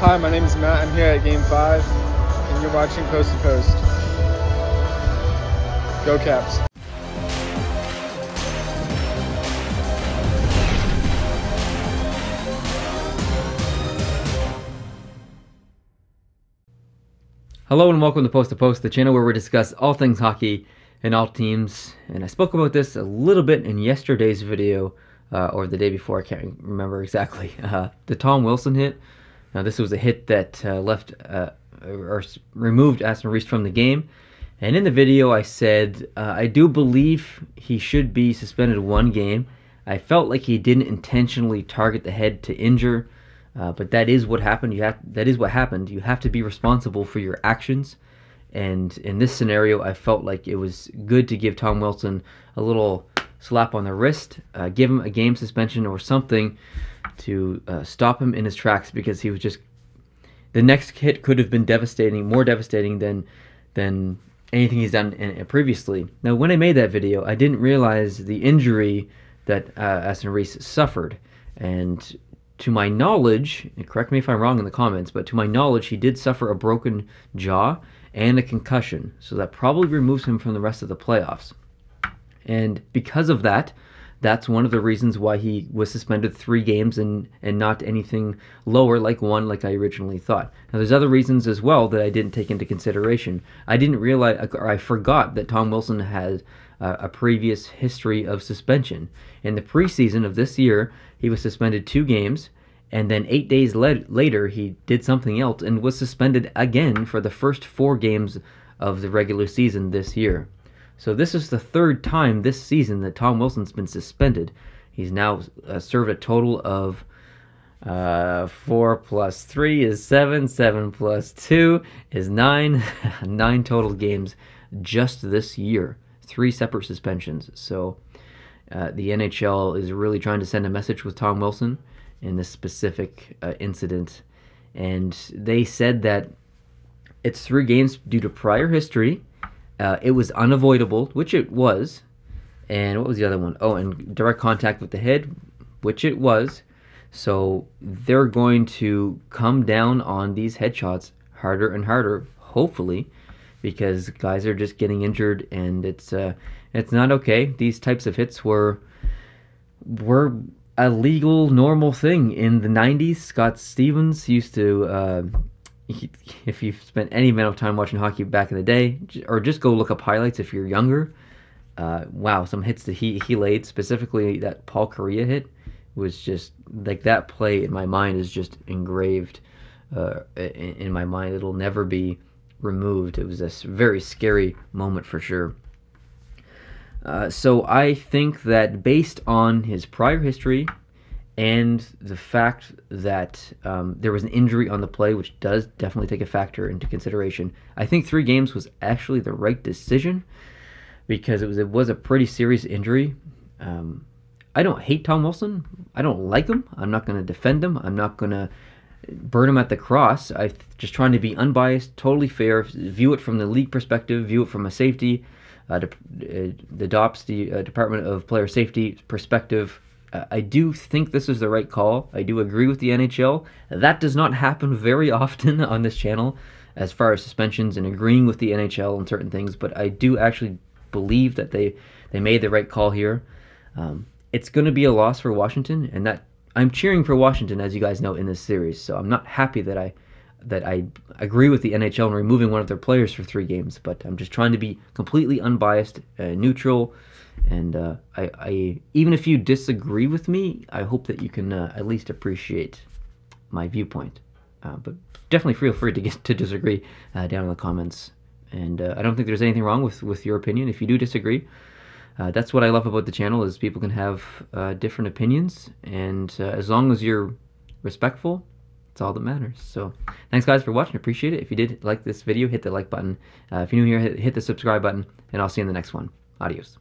Hi, my name is Matt. I'm here at Game 5, and you're watching Post to Post. Go Caps. Hello and welcome to Post, the channel where we discuss all things hockey and all teams. And I spoke about this a little bit in yesterday's video, or the day before, I can't remember exactly. The Tom Wilson hit. Now this was a hit that removed Aston-Reese from the game. And in the video I said, I do believe he should be suspended 1 game. I felt like he didn't intentionally target the head to injure. But that is what happened. That is what happened. You have to be responsible for your actions. And in this scenario, I felt like it was good to give Tom Wilson a little slap on the wrist, give him a game suspension or something to stop him in his tracks, because he was just... The next hit could have been devastating, more devastating than anything he's done previously. Now, when I made that video, I didn't realize the injury that Aston-Reese suffered. And to my knowledge, and correct me if I'm wrong in the comments, but to my knowledge, he did suffer a broken jaw and a concussion. So that probably removes him from the rest of the playoffs. And because of that, that's one of the reasons why he was suspended 3 games and not anything lower like 1 like I originally thought. Now there's other reasons as well that I didn't take into consideration. I didn't realize, or I forgot, that Tom Wilson has a previous history of suspension. In the preseason of this year, he was suspended 2 games, and then 8 days later he did something else and was suspended again for the first 4 games of the regular season this year. So this is the 3rd time this season that Tom Wilson's been suspended. He's now served a total of 4 plus 3 is 7, 7 plus 2 is 9, 9 total games just this year. 3 separate suspensions. So the NHL is really trying to send a message with Tom Wilson in this specific incident. And they said that it's 3 games due to prior history. It was unavoidable, which it was. And what was the other one? Oh, and direct contact with the head, which it was. So they're going to come down on these headshots harder and harder, hopefully, because guys are just getting injured, and it's not okay. These types of hits were a legal, normal thing in the 90s. Scott Stevens used to... if you've spent any amount of time watching hockey back in the day, or just go look up highlights if you're younger, wow, some hits that he laid, specifically that Paul Kariya hit, was just like, that play in my mind is just engraved in my mind. It'll never be removed. It was a very scary moment for sure. So I think that based on his prior history and the fact that there was an injury on the play, which does definitely take a factor into consideration, I think 3 games was actually the right decision, because it was a pretty serious injury. I don't hate Tom Wilson. I don't like him. I'm not going to defend him. I'm not going to burn him at the cross. I'm just trying to be unbiased, totally fair, view it from the league perspective, view it from a safety, the DOPS, the Department of Player Safety perspective. I do think this is the right call. I do agree with the NHL. That does not happen very often on this channel as far as suspensions and agreeing with the NHL on certain things, but I do actually believe that they made the right call here. It's going to be a loss for Washington, and that I'm cheering for Washington, as you guys know, in this series. So I'm not happy that I agree with the NHL in removing one of their players for 3 games, but I'm just trying to be completely unbiased, neutral. And I even if you disagree with me, I hope that you can at least appreciate my viewpoint. But definitely feel free to disagree down in the comments. And I don't think there's anything wrong with your opinion. If you do disagree, that's what I love about the channel, is people can have different opinions. And as long as you're respectful, it's all that matters. So thanks guys for watching. Appreciate it. If you did like this video, hit the like button. If you're new here, hit the subscribe button. And I'll see you in the next one. Adios.